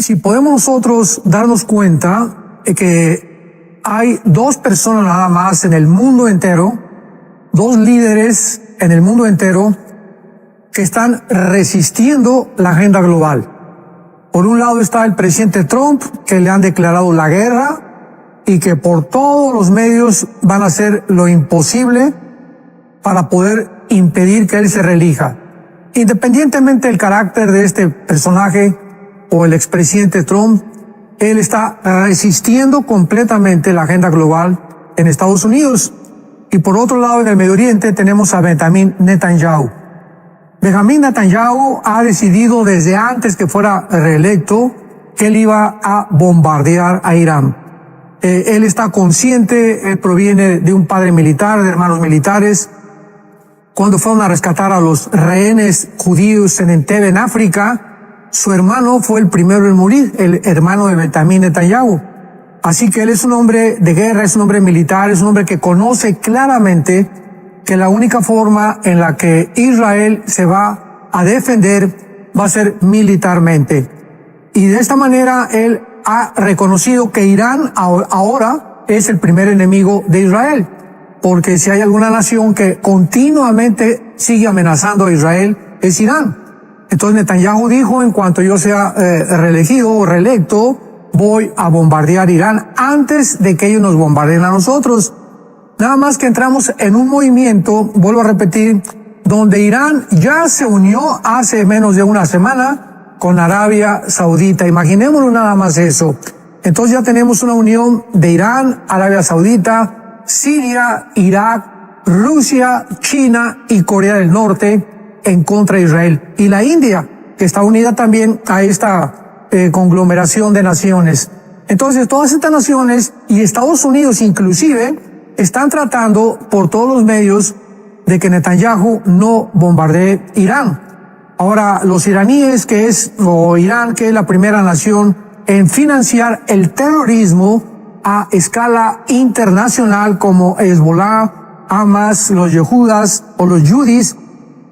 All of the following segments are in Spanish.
si podemos nosotros darnos cuenta de que hay dos personas nada más en el mundo entero, dos líderes en el mundo entero que están resistiendo la agenda global. Por un lado está el presidente Trump, que le han declarado la guerra y que por todos los medios van a hacer lo imposible para poder impedir que él se reelija. Independientemente del carácter de este personaje o el expresidente Trump, él está resistiendo completamente la agenda global en Estados Unidos. Y por otro lado, en el Medio Oriente tenemos a Benjamín Netanyahu. Benjamín Netanyahu ha decidido desde antes que fuera reelecto que él iba a bombardear a Irán. Él está consciente, él proviene de un padre militar, de hermanos militares. Cuando fueron a rescatar a los rehenes judíos en Entebbe, en África, su hermano fue el primero en morir, el hermano de Benjamín Netanyahu. Así que él es un hombre de guerra, es un hombre militar, es un hombre que conoce claramente que la única forma en la que Israel se va a defender va a ser militarmente. Y de esta manera él ha reconocido que Irán ahora es el primer enemigo de Israel. Porque si hay alguna nación que continuamente sigue amenazando a Israel, es Irán. Entonces Netanyahu dijo, en cuanto yo sea reelegido o reelecto, voy a bombardear Irán antes de que ellos nos bombardeen a nosotros. Nada más que entramos en un movimiento, vuelvo a repetir, donde Irán ya se unió hace menos de una semana con Arabia Saudita. Imaginémonos nada más eso. Entonces ya tenemos una unión de Irán, Arabia Saudita, Siria, Irak, Rusia, China y Corea del Norte en contra de Israel. Y la India, que está unida también a esta conglomeración de naciones. Entonces todas estas naciones y Estados Unidos inclusive están tratando por todos los medios de que Netanyahu no bombardee Irán. Ahora, los iraníes, o Irán, que es la primera nación en financiar el terrorismo a escala internacional, como Hezbollah, Hamas, los Yehudas o los Yudis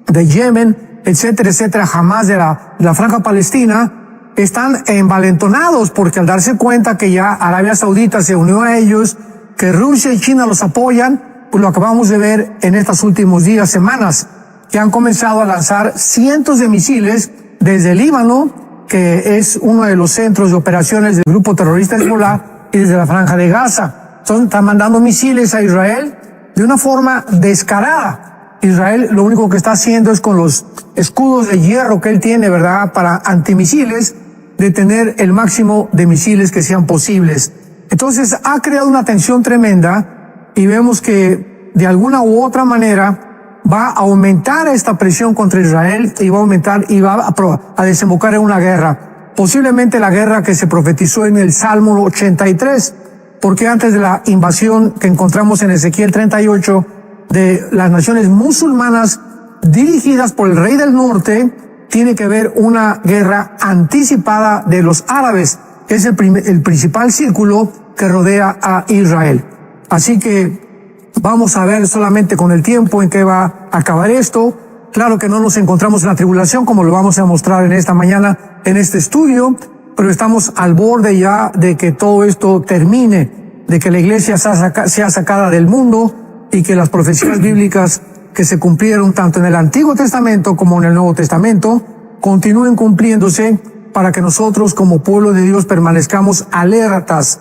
de Yemen, etcétera, etcétera, Hamas de la Franja Palestina, están envalentonados porque al darse cuenta que ya Arabia Saudita se unió a ellos, que Rusia y China los apoyan, pues lo acabamos de ver en estos últimos días, semanas, que han comenzado a lanzar cientos de misiles desde Líbano, que es uno de los centros de operaciones del grupo terrorista Hezbollah, y desde la Franja de Gaza. Están mandando misiles a Israel de una forma descarada. Israel lo único que está haciendo es con los escudos de hierro que él tiene, ¿verdad?, para antimisiles, detener el máximo de misiles que sean posibles. Entonces ha creado una tensión tremenda y vemos que de alguna u otra manera va a aumentar esta presión contra Israel y va a aumentar y va a desembocar en una guerra. Posiblemente la guerra que se profetizó en el Salmo 83, porque antes de la invasión que encontramos en Ezequiel 38 de las naciones musulmanas dirigidas por el rey del norte, tiene que haber una guerra anticipada de los árabes. Es el principal círculo que rodea a Israel. Así que vamos a ver solamente con el tiempo en que va a acabar esto. Claro que no nos encontramos en la tribulación, como lo vamos a mostrar en esta mañana en este estudio, pero estamos al borde ya de que todo esto termine, de que la iglesia sea sacada del mundo y que las profecías bíblicas que se cumplieron tanto en el Antiguo Testamento como en el Nuevo Testamento continúen cumpliéndose, para que nosotros como pueblo de Dios permanezcamos alertas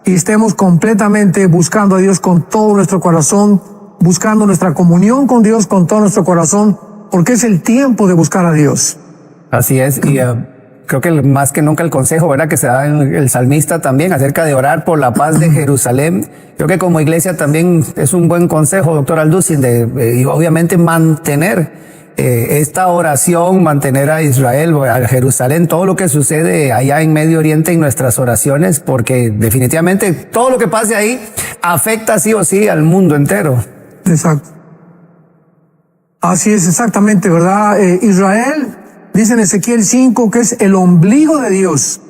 y estemos completamente buscando a Dios con todo nuestro corazón, buscando nuestra comunión con Dios con todo nuestro corazón, porque es el tiempo de buscar a Dios. Así es, y creo que más que nunca el consejo, ¿verdad?, que se da en el salmista también acerca de orar por la paz de Jerusalén. Creo que como iglesia también es un buen consejo, doctor Alducin, y obviamente mantener esta oración, mantener a Israel, a Jerusalén, todo lo que sucede allá en Medio Oriente en nuestras oraciones, porque definitivamente todo lo que pase ahí afecta sí o sí al mundo entero. Exacto. Así es, exactamente, ¿verdad? Israel, dice en Ezequiel 5 que es el ombligo de Dios.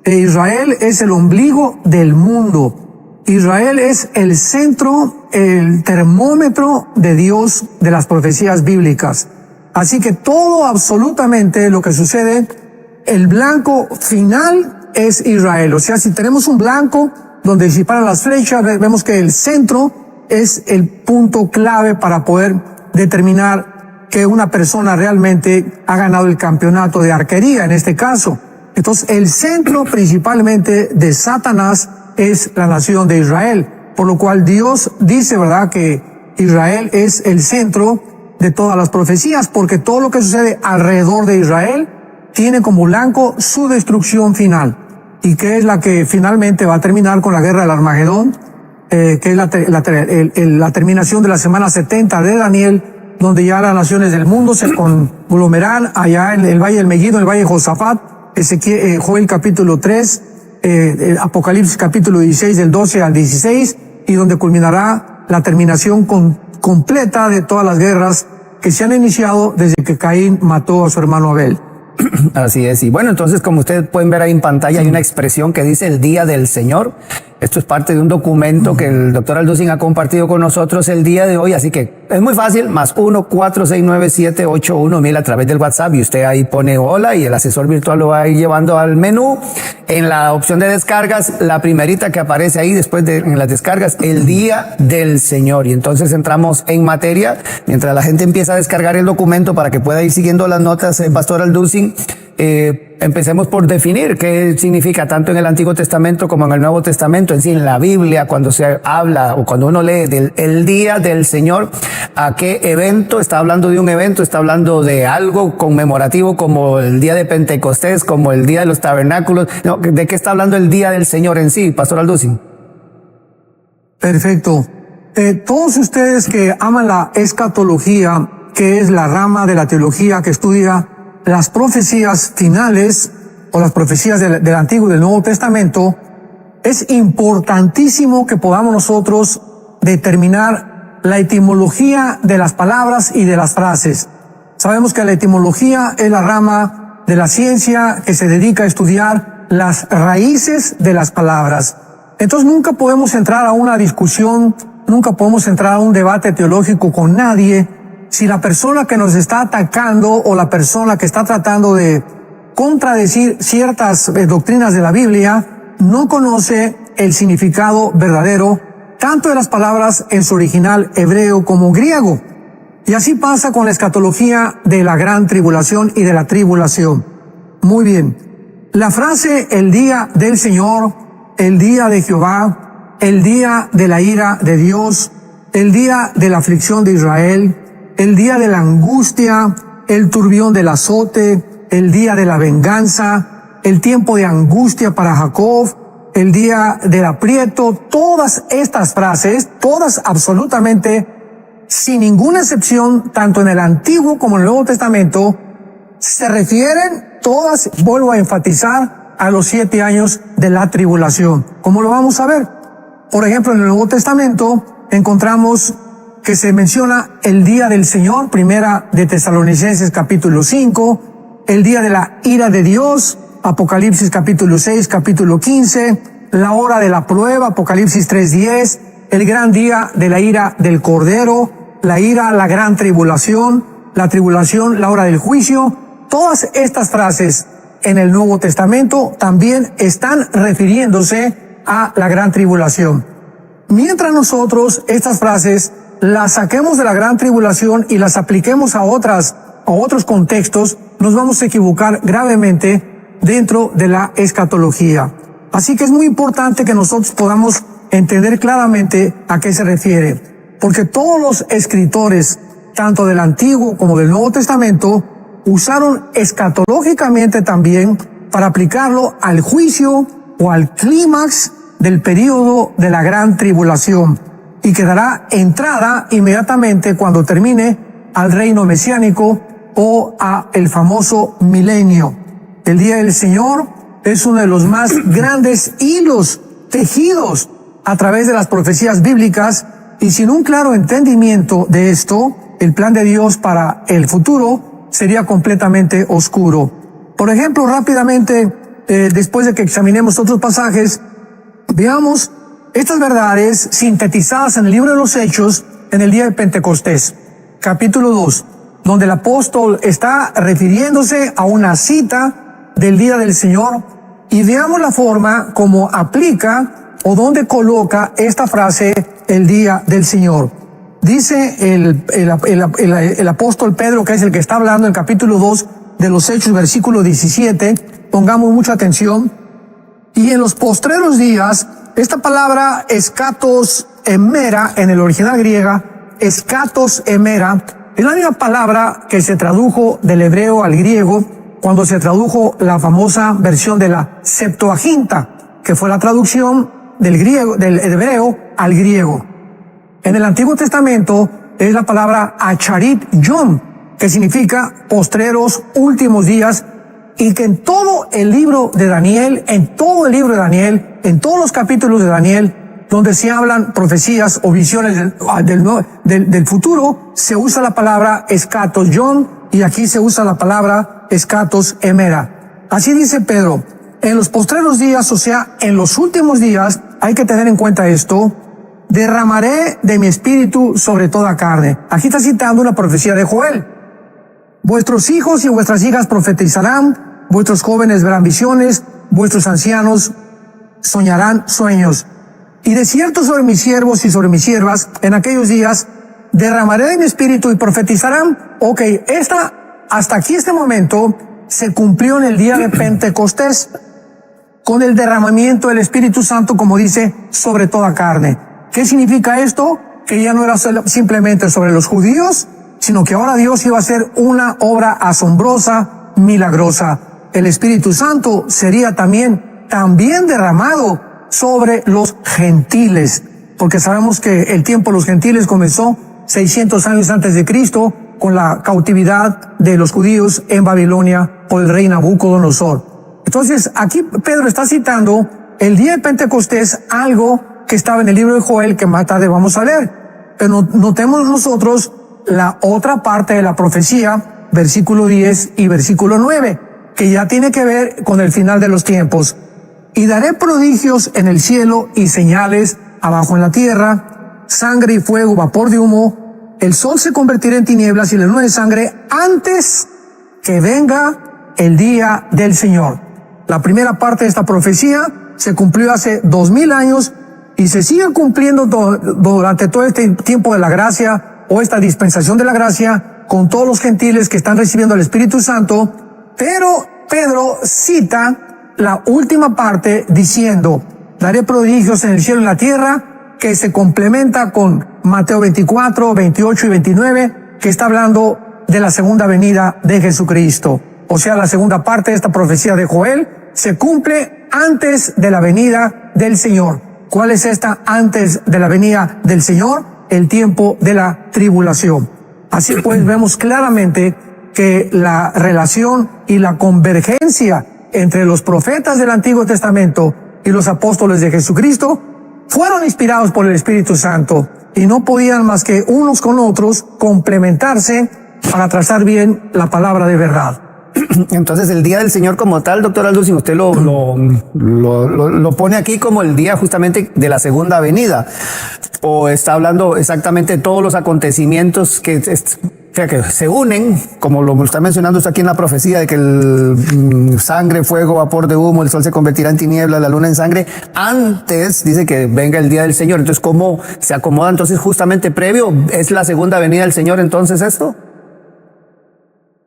Israel es el ombligo del mundo. Israel es el centro, el termómetro de Dios de las profecías bíblicas. Así que todo absolutamente lo que sucede, el blanco final es Israel. O sea, si tenemos un blanco donde disparan las flechas, vemos que el centro es el punto clave para poder determinar que una persona realmente ha ganado el campeonato de arquería, en este caso. Entonces, el centro principalmente de Satanás es la nación de Israel, por lo cual Dios dice, ¿verdad?, que Israel es el centro de todas las profecías, porque todo lo que sucede alrededor de Israel tiene como blanco su destrucción final, y que es la que finalmente va a terminar con la guerra del Armagedón, que es la terminación de la semana 70 de Daniel, donde ya las naciones del mundo se conglomerarán allá en el Valle del Megiddo, el Valle de Josafat, Joel capítulo 3, Apocalipsis capítulo 16 del 12 al 16, y donde culminará la terminación completa de todas las guerras que se han iniciado desde que Caín mató a su hermano Abel. Así es. Y bueno, entonces, como ustedes pueden ver ahí en pantalla, hay una expresión que dice el día del Señor. Esto es parte de un documento que el doctor Alducin ha compartido con nosotros el día de hoy. Así que es muy fácil, +1 469 781 1000 a través del WhatsApp, y usted ahí pone hola y el asesor virtual lo va a ir llevando al menú. En la opción de descargas, la primerita que aparece ahí después en las descargas, el día del Señor. Y entonces entramos en materia mientras la gente empieza a descargar el documento para que pueda ir siguiendo las notas, pastor Alducin. Empecemos por definir qué significa tanto en el Antiguo Testamento como en el Nuevo Testamento, en sí, en la Biblia, cuando se habla o cuando uno lee del el día del Señor. ¿A qué evento? ¿Está hablando de un evento? ¿Está hablando de algo conmemorativo como el día de Pentecostés, como el día de los tabernáculos? No, ¿de qué está hablando el día del Señor en sí, pastor Alducin? Perfecto. Todos ustedes que aman la escatología, que es la rama de la teología que estudia las profecías finales o las profecías del Antiguo y del Nuevo Testamento, es importantísimo que podamos nosotros determinar la etimología de las palabras y de las frases. Sabemos que la etimología es la rama de la ciencia que se dedica a estudiar las raíces de las palabras. Entonces nunca podemos entrar a una discusión, nunca podemos entrar a un debate teológico con nadie si la persona que nos está atacando o la persona que está tratando de contradecir ciertas doctrinas de la Biblia no conoce el significado verdadero tanto de las palabras en su original hebreo como griego. Y así pasa con la escatología de la gran tribulación y de la tribulación. Muy bien. La frase el día del Señor, el día de Jehová, el día de la ira de Dios, el día de la aflicción de Israel, el día de la angustia, el turbión del azote, el día de la venganza, el tiempo de angustia para Jacob, el día del aprieto, todas estas frases, todas absolutamente, sin ninguna excepción, tanto en el Antiguo como en el Nuevo Testamento, se refieren todas, vuelvo a enfatizar, a los 7 años de la tribulación. ¿Cómo lo vamos a ver? Por ejemplo, en el Nuevo Testamento encontramos que se menciona el día del Señor, primera de Tesalonicenses capítulo 5, el día de la ira de Dios, Apocalipsis capítulo 6, capítulo 15, la hora de la prueba, Apocalipsis 3:10, el gran día de la ira del Cordero, la ira, la gran tribulación, la tribulación, la hora del juicio. Todas estas frases en el Nuevo Testamento también están refiriéndose a la gran tribulación. Mientras nosotros estas frases las saquemos de la gran tribulación y las apliquemos a otros contextos, nos vamos a equivocar gravemente dentro de la escatología. Así que es muy importante que nosotros podamos entender claramente a qué se refiere, porque todos los escritores, tanto del Antiguo como del Nuevo Testamento, usaron escatológicamente también para aplicarlo al juicio o al clímax del período de la gran tribulación, y que dará entrada inmediatamente cuando termine al reino mesiánico o a el famoso milenio. El día del Señor es uno de los más grandes hilos tejidos a través de las profecías bíblicas, y sin un claro entendimiento de esto, el plan de Dios para el futuro sería completamente oscuro. Por ejemplo, rápidamente, después de que examinemos otros pasajes, veamos estas verdades sintetizadas en el libro de los Hechos en el día de Pentecostés, capítulo 2, donde el apóstol está refiriéndose a una cita del día del Señor y veamos la forma como aplica o donde coloca esta frase, el día del Señor. Dice el apóstol Pedro, que es el que está hablando en capítulo 2 de los Hechos, versículo 17, pongamos mucha atención. Y en los postreros días, esta palabra escatos emera, en el original griega, escatos emera, es la misma palabra que se tradujo del hebreo al griego cuando se tradujo la famosa versión de la Septuaginta, que fue la traducción del hebreo al griego. En el Antiguo Testamento es la palabra acharit yom, que significa postreros últimos días, y que en todo el libro de Daniel, en todos los capítulos de Daniel, donde se hablan profecías o visiones del futuro, se usa la palabra escatos yom, y aquí se usa la palabra escatos emera. Así dice Pedro, en los postreros días, o sea, en los últimos días, hay que tener en cuenta esto: derramaré de mi espíritu sobre toda carne. Aquí está citando una profecía de Joel. Vuestros hijos y vuestras hijas profetizarán, vuestros jóvenes verán visiones, vuestros ancianos soñarán sueños. Y de cierto sobre mis siervos y sobre mis siervas, en aquellos días, derramaré de mi espíritu y profetizarán. Ok, hasta aquí este momento se cumplió en el día de Pentecostés, con el derramamiento del Espíritu Santo, como dice, sobre toda carne. ¿Qué significa esto? Que ya no era simplemente sobre los judíos, sino que ahora Dios iba a hacer una obra asombrosa, milagrosa. El Espíritu Santo sería también derramado sobre los gentiles, porque sabemos que el tiempo de los gentiles comenzó 600 años antes de Cristo, con la cautividad de los judíos en Babilonia por el rey Nabucodonosor. Entonces, aquí Pedro está citando el día de Pentecostés, algo que estaba en el libro de Joel, que más tarde vamos a leer. Pero notemos nosotros la otra parte de la profecía, versículo 10 y versículo 9, que ya tiene que ver con el final de los tiempos. Y daré prodigios en el cielo y señales abajo en la tierra, sangre y fuego, vapor de humo, el sol se convertirá en tinieblas y la luna en sangre antes que venga el día del Señor. La primera parte de esta profecía se cumplió hace 2000 años y se sigue cumpliendo durante todo este tiempo de la gracia, o esta dispensación de la gracia, con todos los gentiles que están recibiendo el Espíritu Santo. Pero Pedro cita la última parte diciendo: daré prodigios en el cielo y en la tierra, que se complementa con Mateo 24, 28 y 29, que está hablando de la segunda venida de Jesucristo. O sea, la segunda parte de esta profecía de Joel se cumple antes de la venida del Señor. ¿Cuál es esta antes de la venida del Señor? El tiempo de la tribulación. Así pues, vemos claramente que la relación y la convergencia entre los profetas del Antiguo Testamento y los apóstoles de Jesucristo fueron inspirados por el Espíritu Santo y no podían más que unos con otros complementarse para trazar bien la palabra de verdad. Entonces, el día del Señor como tal, doctor Alducin, usted lo pone aquí como el día justamente de la segunda venida, o está hablando exactamente de todos los acontecimientos que se unen, como lo está mencionando usted aquí en la profecía, de que el sangre, fuego, vapor de humo, el sol se convertirá en tinieblas, la luna en sangre, antes dice que venga el día del Señor. Entonces, ¿cómo se acomoda? Entonces, justamente previo, ¿es la segunda venida del Señor entonces esto?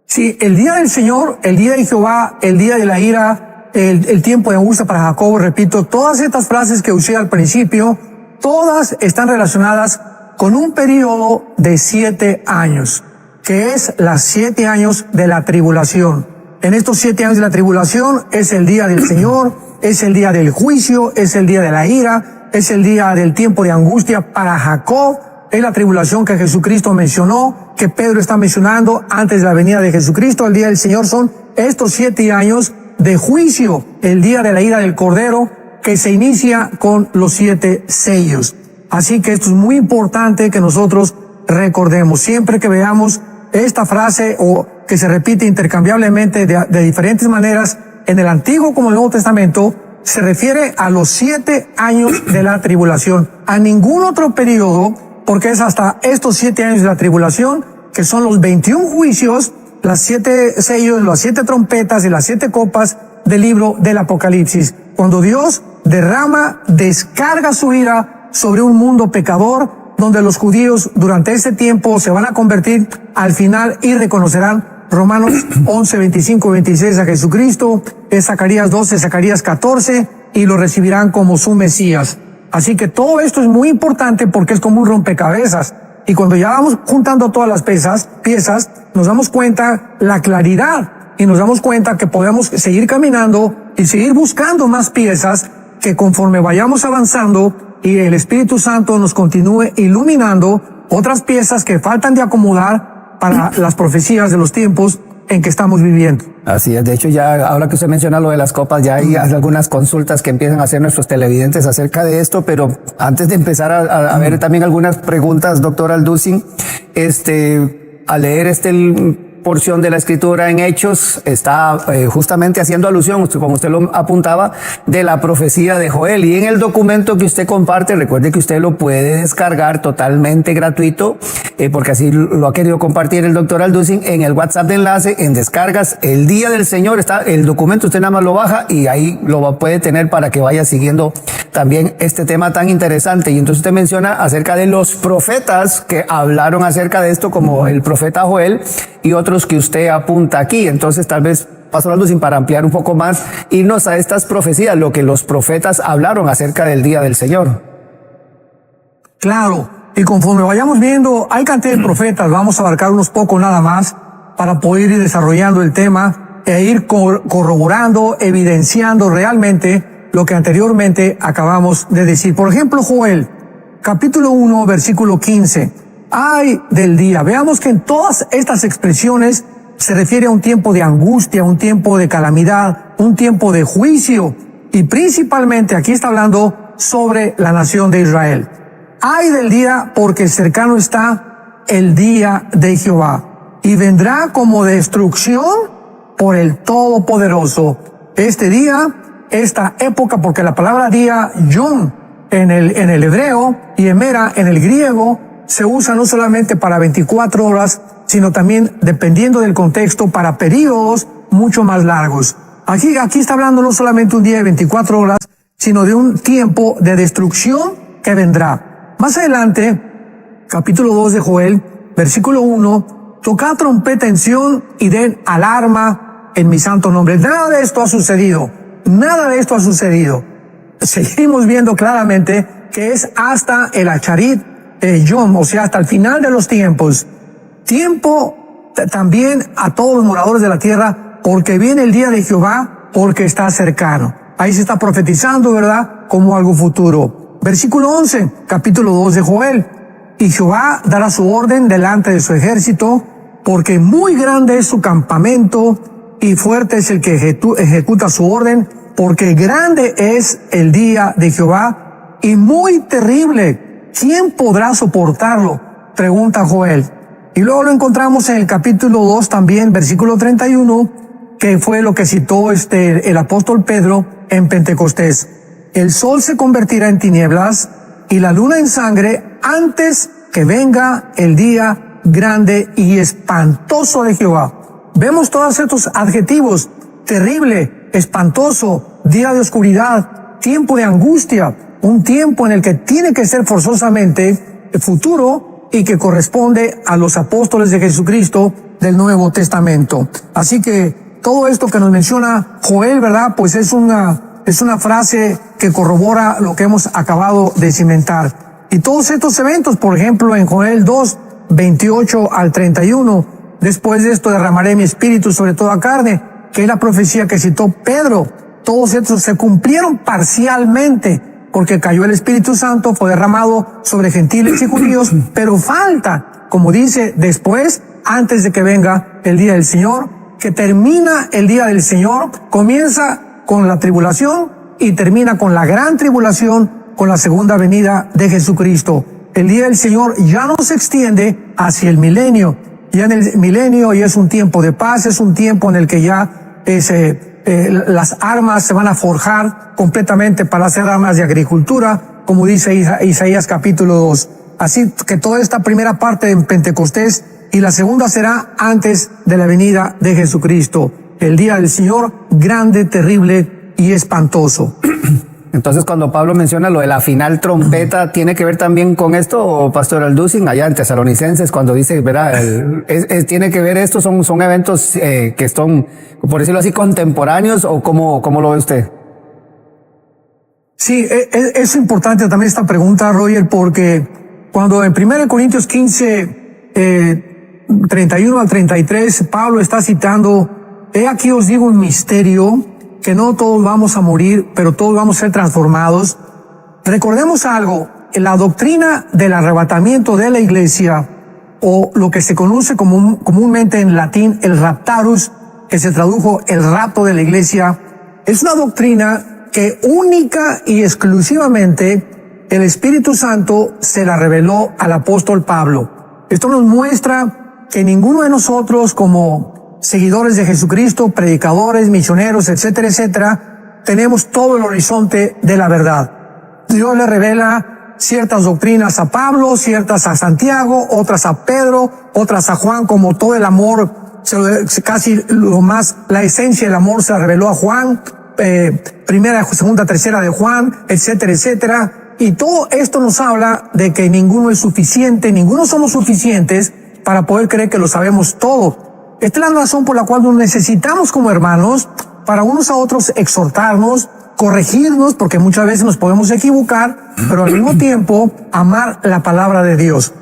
Sí, el día del Señor, el día de Jehová, el día de la ira, el tiempo de angustia para Jacob, repito, todas estas frases que usé al principio, todas están relacionadas con un periodo de 7 años, que es las 7 años de la tribulación. En estos 7 años de la tribulación es el día del Señor, es el día del juicio, es el día de la ira, es el día del tiempo de angustia para Jacob. Es la tribulación que Jesucristo mencionó, que Pedro está mencionando antes de la venida de Jesucristo. El día del Señor son estos 7 años de juicio, el día de la ira del Cordero, que se inicia con los 7 sellos. Así que esto es muy importante que nosotros recordemos. Siempre que veamos esta frase, o que se repite intercambiablemente de diferentes maneras en el Antiguo como el Nuevo Testamento, se refiere a los 7 años de la tribulación, a ningún otro periodo, porque es hasta estos 7 años de la tribulación, que son los 21 juicios, las 7 sellos, las 7 trompetas y las 7 copas del libro del Apocalipsis. Cuando Dios descarga su ira sobre un mundo pecador, donde los judíos durante ese tiempo se van a convertir al final y reconocerán Romanos 11, 25 y 26 a Jesucristo, es Zacarías 12, Zacarías 14, y lo recibirán como su Mesías. Así que todo esto es muy importante porque es como un rompecabezas. Y cuando ya vamos juntando todas las piezas, nos damos cuenta la claridad y nos damos cuenta que podemos seguir caminando y seguir buscando más piezas que conforme vayamos avanzando y el Espíritu Santo nos continúe iluminando otras piezas que faltan de acomodar para las profecías de los tiempos en que estamos viviendo. Así es, de hecho ya ahora que usted menciona lo de las copas, ya hay algunas consultas que empiezan a hacer nuestros televidentes acerca de esto, pero antes de empezar a ver también algunas preguntas, doctor Alducin, al leer porción de la escritura en Hechos está justamente haciendo alusión, como usted lo apuntaba, de la profecía de Joel. Y en el documento que usted comparte, recuerde que usted lo puede descargar totalmente gratuito, porque así lo ha querido compartir el doctor Alducin en el WhatsApp de enlace, en descargas, el día del Señor está el documento, usted nada más lo baja y ahí lo puede tener para que vaya siguiendo también este tema tan interesante. Y entonces usted menciona acerca de los profetas que hablaron acerca de esto, como el profeta Joel y otros que usted apunta aquí. Entonces tal vez, Pastor Alducin, para ampliar un poco más, irnos a estas profecías, lo que los profetas hablaron acerca del día del Señor. Claro, y conforme vayamos viendo, hay cantidad de profetas, vamos a abarcar unos pocos nada más para poder ir desarrollando el tema e ir corroborando, evidenciando realmente lo que anteriormente acabamos de decir. Por ejemplo, Joel, capítulo 1, versículo 15. Ay del día. Veamos que en todas estas expresiones se refiere a un tiempo de angustia, un tiempo de calamidad, un tiempo de juicio. Y principalmente aquí está hablando sobre la nación de Israel. Ay del día, porque cercano está el día de Jehová, y vendrá como destrucción por el Todopoderoso. Este día, esta época, porque la palabra día, yom, en el hebreo, y emera en el griego, se usa no solamente para 24 horas, sino también, dependiendo del contexto, para periodos mucho más largos. Aquí está hablando no solamente un día de 24 horas, sino de un tiempo de destrucción que vendrá. Más adelante, capítulo 2 de Joel, versículo 1, tocad trompeta en Sión y den alarma en mi santo nombre. Nada de esto ha sucedido. Nada de esto ha sucedido. Seguimos viendo claramente que es hasta el Acharit Yom, o sea, hasta el final de los tiempos. Tiempo también a todos los moradores de la tierra, porque viene el día de Jehová, porque está cercano. Ahí se está profetizando, ¿verdad?, como algo futuro. Versículo 11, capítulo 2 de Joel. Y Jehová dará su orden delante de su ejército, porque muy grande es su campamento, y fuerte es el que ejecuta su orden, porque grande es el día de Jehová, y muy terrible. ¿Quién podrá soportarlo?, pregunta Joel. Y luego lo encontramos en el capítulo 2 también, versículo 31, que fue lo que citó el apóstol Pedro en Pentecostés. El sol se convertirá en tinieblas y la luna en sangre antes que venga el día grande y espantoso de Jehová. Vemos todos estos adjetivos: terrible, espantoso, día de oscuridad, tiempo de angustia, un tiempo en el que tiene que ser forzosamente futuro y que corresponde a los apóstoles de Jesucristo del Nuevo Testamento. Así que todo esto que nos menciona Joel, ¿verdad?, pues es una frase que corrobora lo que hemos acabado de cimentar. Y todos estos eventos, por ejemplo, en Joel 2, 28 al 31, después de esto derramaré mi espíritu sobre toda carne, que es la profecía que citó Pedro. Todos estos se cumplieron parcialmente, porque cayó el Espíritu Santo, fue derramado sobre gentiles y judíos, pero falta, como dice, después, antes de que venga el día del Señor, que termina el día del Señor, comienza con la tribulación y termina con la gran tribulación, con la segunda venida de Jesucristo. El día del Señor ya no se extiende hacia el milenio. Ya en el milenio ya es un tiempo de paz, es un tiempo en el que ya las armas se van a forjar completamente para hacer armas de agricultura, como dice Isaías capítulo 2. Así que toda esta primera parte en Pentecostés y la segunda será antes de la venida de Jesucristo. El día del Señor, grande, terrible y espantoso. Entonces, cuando Pablo menciona lo de la final trompeta, ¿tiene que ver también con esto, Pastor Alducin, allá en Tesalonicenses, cuando dice, ¿verdad? ¿Tiene que ver esto? ¿Son eventos que son, por decirlo así, contemporáneos o cómo lo ve usted? Sí, es importante también esta pregunta, Roger, porque cuando en 1 Corintios 15, 31 al 33, Pablo está citando, he aquí os digo un misterio, que no todos vamos a morir, pero todos vamos a ser transformados. Recordemos algo, la doctrina del arrebatamiento de la iglesia, o lo que se conoce comúnmente en latín el raptarus, que se tradujo el rapto de la iglesia, es una doctrina que única y exclusivamente el Espíritu Santo se la reveló al apóstol Pablo. Esto nos muestra que ninguno de nosotros, como seguidores de Jesucristo, predicadores, misioneros, etcétera, etcétera, tenemos todo el horizonte de la verdad. Dios le revela ciertas doctrinas a Pablo, ciertas a Santiago, otras a Pedro, otras a Juan, como todo el amor, casi lo más, la esencia del amor se reveló a Juan, primera, segunda, tercera de Juan, etcétera, etcétera. Y todo esto nos habla de que ninguno es suficiente, ninguno somos suficientes para poder creer que lo sabemos todo. Esta es la razón por la cual nos necesitamos como hermanos para unos a otros exhortarnos, corregirnos, porque muchas veces nos podemos equivocar, pero al mismo tiempo amar la palabra de Dios.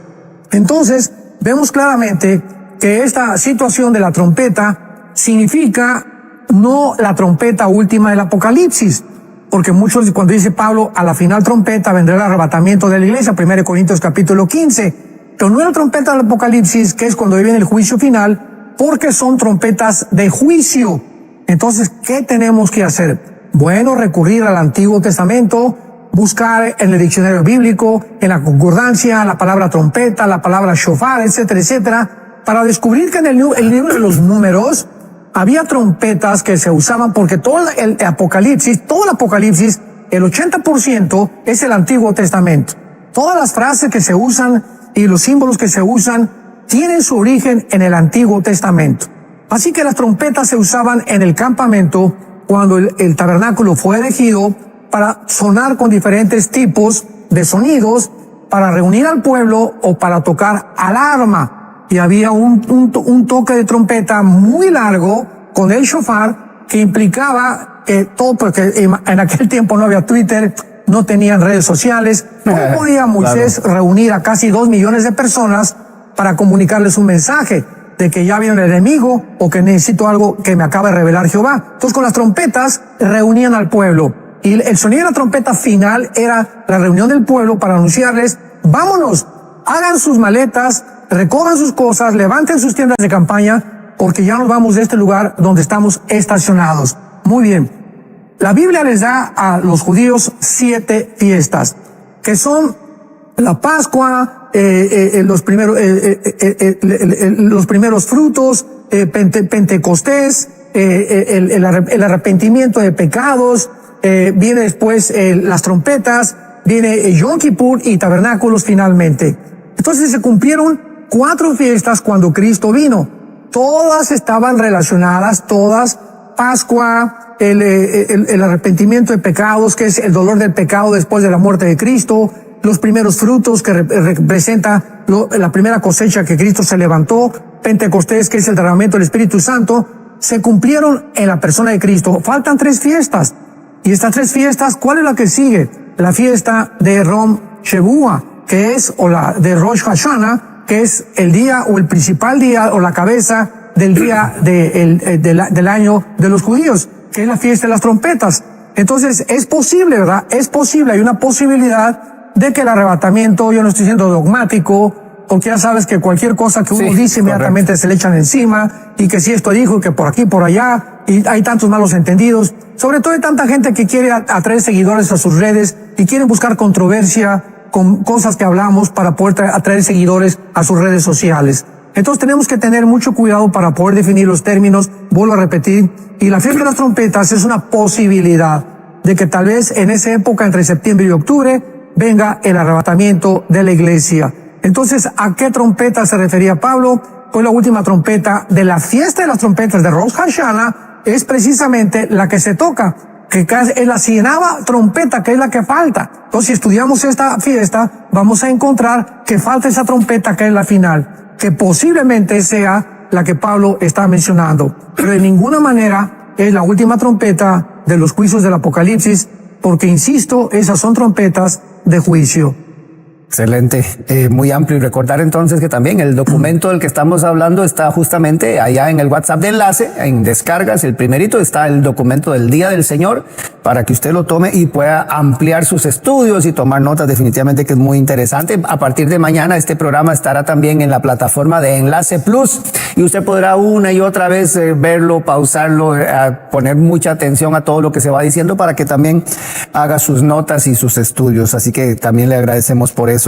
Entonces, vemos claramente que esta situación de la trompeta significa no la trompeta última del Apocalipsis, porque muchos, cuando dice Pablo, a la final trompeta vendrá el arrebatamiento de la iglesia, 1 Corintios capítulo 15, pero no es la trompeta del Apocalipsis, que es cuando viene el juicio final, porque son trompetas de juicio. Entonces, ¿qué tenemos que hacer? Bueno, recurrir al Antiguo Testamento, buscar en el diccionario bíblico, en la concordancia, la palabra trompeta, la palabra shofar, etcétera, etcétera, para descubrir que en el libro de los Números había trompetas que se usaban, porque todo el Apocalipsis, el 80% es el Antiguo Testamento. Todas las frases que se usan y los símbolos que se usan tienen su origen en el Antiguo Testamento. Así que las trompetas se usaban en el campamento cuando el tabernáculo fue erigido para sonar con diferentes tipos de sonidos, para reunir al pueblo o para tocar alarma. Y había un toque de trompeta muy largo con el shofar que implicaba todo, porque en aquel tiempo no había Twitter, no tenían redes sociales. ¿Cómo podía Moisés reunir a casi 2 millones de personas para comunicarles un mensaje de que ya viene el enemigo o que necesito algo que me acaba de revelar Jehová? Entonces, con las trompetas reunían al pueblo, y el sonido de la trompeta final era la reunión del pueblo para anunciarles: vámonos, hagan sus maletas, recojan sus cosas, levanten sus tiendas de campaña, porque ya nos vamos de este lugar donde estamos estacionados. Muy bien. La Biblia les da a los judíos 7 fiestas, que son la Pascua, los primeros frutos, Pentecostés, el arrepentimiento de pecados, viene después las trompetas, viene Yom Kippur y tabernáculos finalmente. Entonces se cumplieron 4 fiestas cuando Cristo vino. Todas estaban relacionadas, todas. Pascua, el arrepentimiento de pecados, que es el dolor del pecado después de la muerte de Cristo. Los primeros frutos, que representa la primera cosecha que Cristo se levantó. Pentecostés, que es el derramamiento del Espíritu Santo, se cumplieron en la persona de Cristo. Faltan 3 fiestas. Y estas 3 fiestas, ¿cuál es la que sigue? La fiesta de Rom Shevuah, que es, o la de Rosh Hashanah, que es el día o el principal día o la cabeza del día del año de los judíos, que es la fiesta de las trompetas. Entonces, es posible, ¿verdad? Es posible, hay una posibilidad de que el arrebatamiento, yo no estoy siendo dogmático, porque ya sabes que cualquier cosa que uno dice inmediatamente se le echan encima, y que si esto dijo, que por aquí, por allá, y hay tantos malos entendidos. Sobre todo hay tanta gente que quiere atraer seguidores a sus redes y quieren buscar controversia con cosas que hablamos para poder atraer seguidores a sus redes sociales. Entonces tenemos que tener mucho cuidado para poder definir los términos, vuelvo a repetir, y la fiesta de las trompetas es una posibilidad de que tal vez en esa época, entre septiembre y octubre, venga el arrebatamiento de la iglesia. Entonces, ¿a qué trompeta se refería Pablo? pues la última trompeta de la fiesta de las trompetas de Rosh Hashanah es precisamente la que se toca, que es la 100ª trompeta, que es la que falta. Entonces, si estudiamos esta fiesta, vamos a encontrar que falta esa trompeta que es la final, que posiblemente sea la que Pablo está mencionando, pero de ninguna manera es la última trompeta de los juicios del Apocalipsis, porque insisto, esas son trompetas de juicio. Excelente, muy amplio. Y recordar entonces que también el documento del que estamos hablando está justamente allá en el WhatsApp de Enlace, en descargas. El primerito está el documento del Día del Señor, para que usted lo tome y pueda ampliar sus estudios y tomar notas. Definitivamente que es muy interesante. A partir de mañana este programa estará también en la plataforma de Enlace Plus y usted podrá una y otra vez verlo, pausarlo, poner mucha atención a todo lo que se va diciendo para que también haga sus notas y sus estudios. Así que también le agradecemos por eso.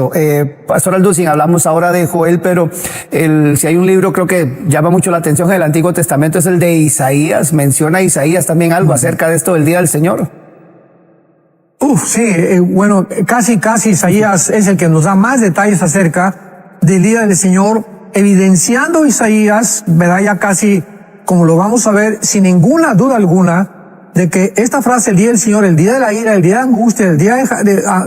Pastor Alducin, hablamos ahora de Joel, pero si hay un libro creo que llama mucho la atención en el Antiguo Testamento es el de Isaías. ¿Menciona Isaías también algo acerca de esto del Día del Señor? Sí, bueno, casi Isaías es el que nos da más detalles acerca del Día del Señor, evidenciando Isaías, ¿verdad? Ya casi, como lo vamos a ver, sin ninguna duda alguna, de que esta frase, el Día del Señor, el Día de la ira, el Día de angustia, el día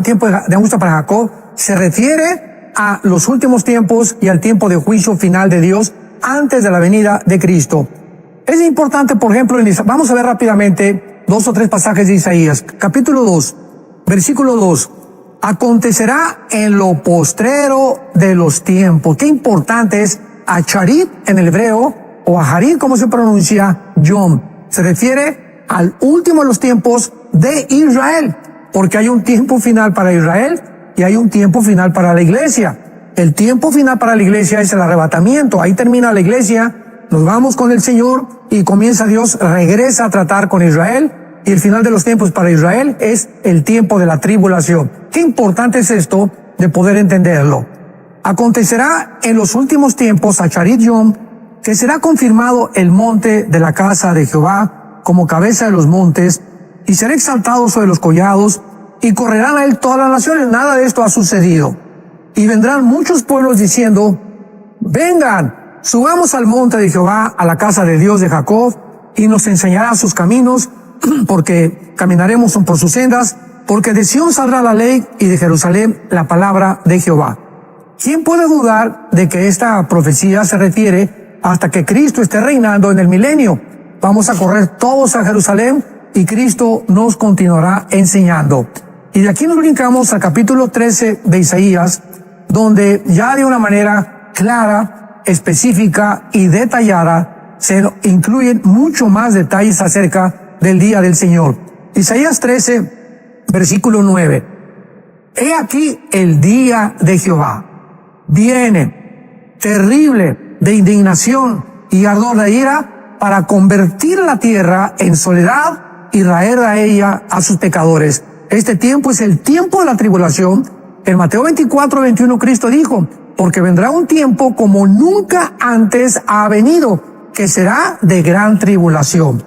tiempo de angustia para Jacob, se refiere a los últimos tiempos y al tiempo de juicio final de Dios antes de la venida de Cristo. Es importante, por ejemplo, vamos a ver rápidamente 2 o 3 pasajes de Isaías. Capítulo 2, versículo 2. Acontecerá en lo postrero de los tiempos. Qué importante es Acharit en el hebreo, o Aharit, como se pronuncia, Yom. Se refiere al último de los tiempos de Israel, porque hay un tiempo final para Israel y hay un tiempo final para la iglesia. El tiempo final para la iglesia es el arrebatamiento. Ahí termina la iglesia, nos vamos con el Señor y comienza Dios, regresa a tratar con Israel. Y el final de los tiempos para Israel es el tiempo de la tribulación. Qué importante es esto de poder entenderlo. Acontecerá en los últimos tiempos, Acharit Yom, que será confirmado el monte de la casa de Jehová como cabeza de los montes, y será exaltado sobre los collados, y correrán a él todas las naciones. Nada de esto ha sucedido. Y vendrán muchos pueblos diciendo, vengan, subamos al monte de Jehová, a la casa de Dios de Jacob, y nos enseñará sus caminos, porque caminaremos por sus sendas, porque de Sión saldrá la ley y de Jerusalén la palabra de Jehová. ¿Quién puede dudar de que esta profecía se refiere hasta que Cristo esté reinando en el milenio? Vamos a correr todos a Jerusalén y Cristo nos continuará enseñando. Y de aquí nos brincamos al capítulo 13 de Isaías, donde ya de una manera clara, específica y detallada se incluyen mucho más detalles acerca del día del Señor. Isaías 13, versículo 9. He aquí el día de Jehová. Viene terrible de indignación y ardor de ira para convertir la tierra en soledad y traer a ella a sus pecadores. Este tiempo es el tiempo de la tribulación. En Mateo 24, 21 Cristo dijo, porque vendrá un tiempo como nunca antes ha venido, que será de gran tribulación.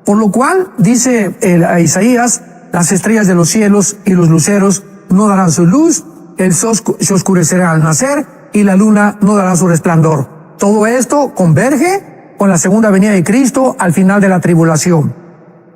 Por lo cual, dice a Isaías, las estrellas de los cielos y los luceros no darán su luz, el sol se oscurecerá al nacer y la luna no dará su resplandor. Todo esto converge con la segunda venida de Cristo al final de la tribulación.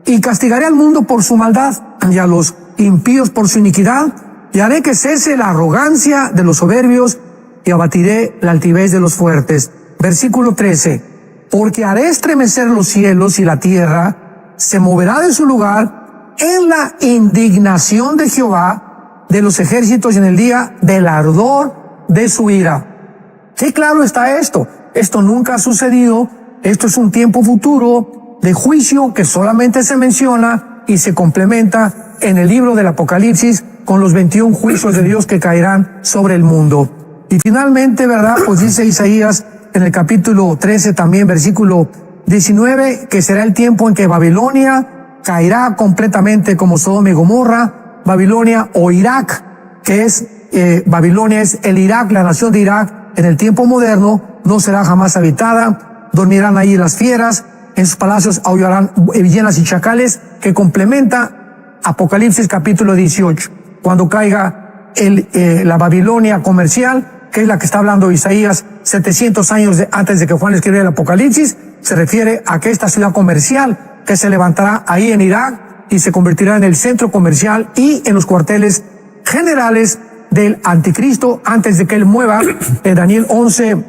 Y castigaré al mundo por su maldad y a los impíos por su iniquidad, y haré que cese la arrogancia de los soberbios y abatiré la altivez de los fuertes. Versículo 13. Porque haré estremecer los cielos y la tierra se moverá de su lugar en la indignación de Jehová de los ejércitos y en el día del ardor de su ira. Qué claro está esto. Esto nunca ha sucedido. Esto es un tiempo futuro de juicio que solamente se menciona y se complementa en el libro del Apocalipsis con los 21 juicios de Dios que caerán sobre el mundo. Y finalmente, ¿verdad? Pues dice Isaías en el capítulo 13 también, versículo 19, que será el tiempo en que Babilonia caerá completamente como Sodoma y Gomorra. Babilonia o Irak, que es, Babilonia es el Irak, la nación de Irak, en el tiempo moderno, no será jamás habitada, dormirán ahí las fieras, en sus palacios aullarán hienas y chacales, que complementa Apocalipsis capítulo 18, cuando caiga la Babilonia comercial, que es la que está hablando Isaías 700 años antes de que Juan escribiera el Apocalipsis, se refiere a que esta ciudad comercial que se levantará ahí en Irak y se convertirá en el centro comercial y en los cuarteles generales del anticristo antes de que él mueva, en Daniel 11,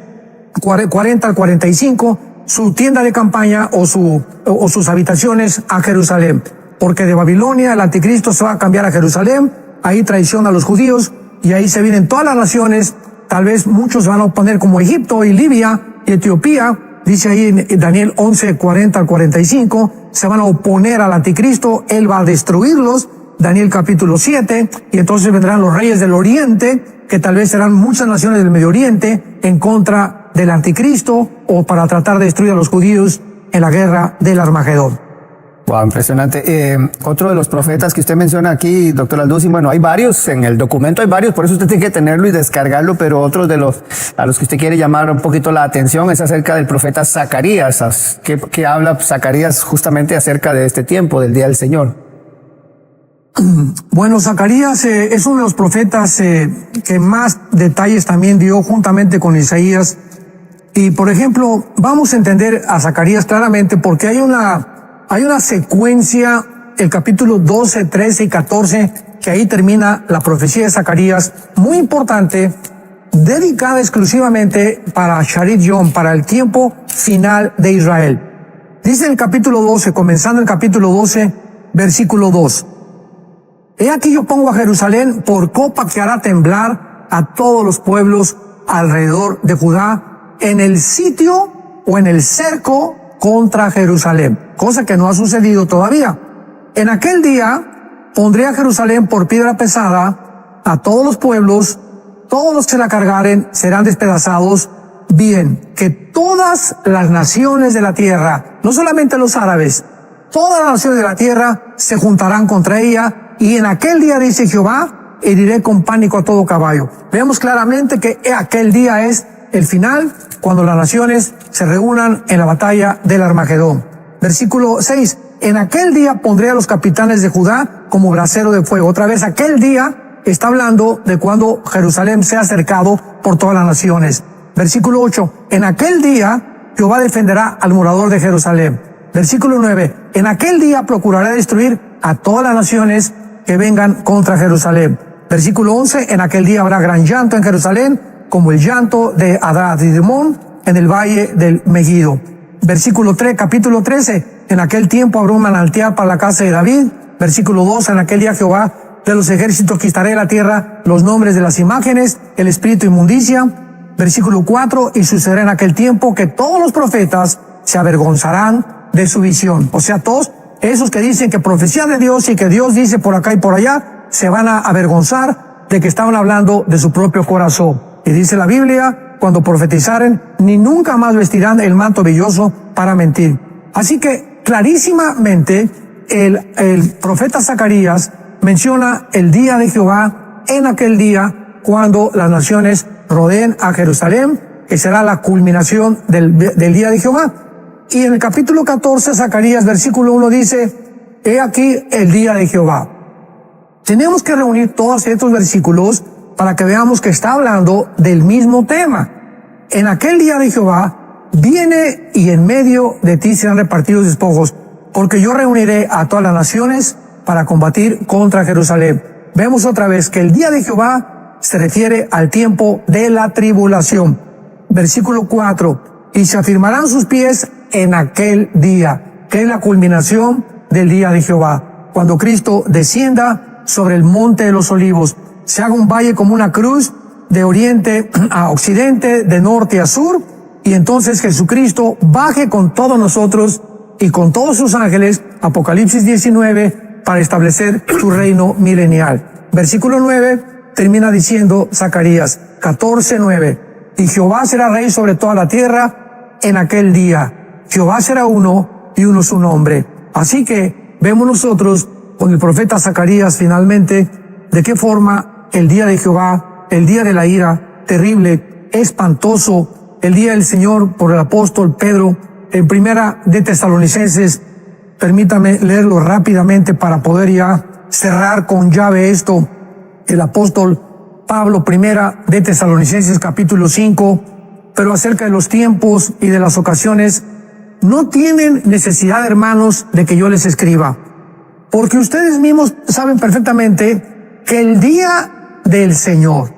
40 al 45, su tienda de campaña o sus habitaciones a Jerusalén. Porque de Babilonia el anticristo se va a cambiar a Jerusalén, ahí traiciona a los judíos y ahí se vienen todas las naciones, tal vez muchos se van a oponer como Egipto y Libia y Etiopía, dice ahí en Daniel 11, 40 al 45, se van a oponer al anticristo, él va a destruirlos, Daniel capítulo 7, y entonces vendrán los reyes del oriente, que tal vez serán muchas naciones del Medio Oriente en contra del anticristo o para tratar de destruir a los judíos en la guerra del Armagedón. Wow, impresionante. Otro de los profetas que usted menciona aquí, doctor Alducin, bueno, hay varios, en el documento hay varios, por eso usted tiene que tenerlo y descargarlo, pero otros de los a los que usted quiere llamar un poquito la atención es acerca del profeta Zacarías, que habla Zacarías justamente acerca de este tiempo, del día del Señor. Bueno, Zacarías es uno de los profetas que más detalles también dio juntamente con Isaías. Y, por ejemplo, vamos a entender a Zacarías claramente porque hay una secuencia, el capítulo 12, 13 y 14, que ahí termina la profecía de Zacarías, muy importante, dedicada exclusivamente para Sharit Yom, para el tiempo final de Israel. Dice en el capítulo 12, comenzando el capítulo 12, versículo 2. He aquí yo pongo a Jerusalén por copa que hará temblar a todos los pueblos alrededor de Judá en el sitio o en el cerco contra Jerusalén, cosa que no ha sucedido todavía. En aquel día pondré a Jerusalén por piedra pesada a todos los pueblos, todos los que la cargaren serán despedazados, bien que todas las naciones de la tierra, no solamente los árabes, todas las naciones de la tierra se juntarán contra ella. Y en aquel día, dice Jehová, heriré con pánico a todo caballo. Vemos claramente que aquel día es el final, cuando las naciones se reúnan en la batalla del Armagedón. Versículo 6. En aquel día pondré a los capitanes de Judá como brasero de fuego. Otra vez, aquel día está hablando de cuando Jerusalén sea cercado por todas las naciones. Versículo 8. En aquel día Jehová defenderá al morador de Jerusalén. Versículo 9. En aquel día procurará destruir a todas las naciones que vengan contra Jerusalén. Versículo 11, en aquel día habrá gran llanto en Jerusalén, como el llanto de Hadad y Dimón en el valle del Megiddo. Versículo 3, capítulo 13, en aquel tiempo habrá un manantial para la casa de David. Versículo 2, en aquel día Jehová de los ejércitos quitaré de la tierra los nombres de las imágenes, el espíritu inmundicia. Versículo 4, y sucederá en aquel tiempo que todos los profetas se avergonzarán de su visión. O sea, todos esos que dicen que profecía de Dios y que Dios dice por acá y por allá, se van a avergonzar de que estaban hablando de su propio corazón. Y dice la Biblia, cuando profetizaren, ni nunca más vestirán el manto velloso para mentir. Así que clarísimamente el profeta Zacarías menciona el día de Jehová en aquel día cuando las naciones rodeen a Jerusalén, que será la culminación del día de Jehová. Y en el capítulo 14, Zacarías, versículo 1 dice, he aquí el día de Jehová. Tenemos que reunir todos estos versículos para que veamos que está hablando del mismo tema. En aquel día de Jehová viene y en medio de ti serán repartidos despojos, porque yo reuniré a todas las naciones para combatir contra Jerusalén. Vemos otra vez que el día de Jehová se refiere al tiempo de la tribulación. Versículo 4, y se afirmarán sus pies en aquel día, que es la culminación del día de Jehová, cuando Cristo descienda sobre el monte de los olivos, se haga un valle como una cruz, de oriente a occidente, de norte a sur, y entonces Jesucristo baje con todos nosotros y con todos sus ángeles, Apocalipsis 19, para establecer su reino milenial. Versículo 9 termina diciendo Zacarías 14:9, y Jehová será rey sobre toda la tierra en aquel día. Jehová será uno y uno su nombre. Así que vemos nosotros con el profeta Zacarías finalmente de qué forma el día de Jehová, el día de la ira terrible, espantoso, el día del Señor por el apóstol Pedro en primera de Tesalonicenses. Permítame leerlo rápidamente para poder ya cerrar con llave esto. El apóstol Pablo, primera de Tesalonicenses capítulo 5, pero acerca de los tiempos y de las ocasiones, no tienen necesidad, hermanos, de que yo les escriba, porque ustedes mismos saben perfectamente que el día del Señor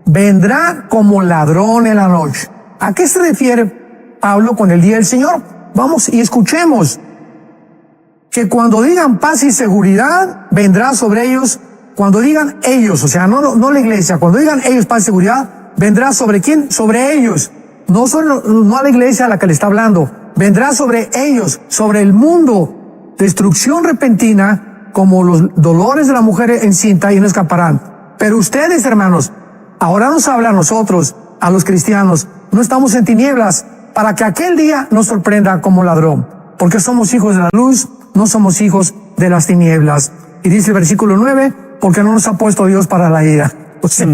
vendrá como ladrón en la noche. ¿A qué se refiere Pablo con el día del Señor? Vamos y escuchemos. Que cuando digan paz y seguridad, vendrá sobre ellos. Cuando digan ellos, o sea, no la iglesia, cuando digan ellos paz y seguridad, vendrá sobre quién? Sobre ellos. No a la iglesia a la que le está hablando. Vendrá sobre ellos, sobre el mundo. Destrucción repentina, como los dolores de la mujer encinta, y no escaparán. Pero ustedes, hermanos, ahora nos habla a nosotros, a los cristianos, no estamos en tinieblas, para que aquel día nos sorprenda como ladrón. Porque somos hijos de la luz, no somos hijos de las tinieblas. Y dice el versículo 9, porque no nos ha puesto Dios para la ira. O sea,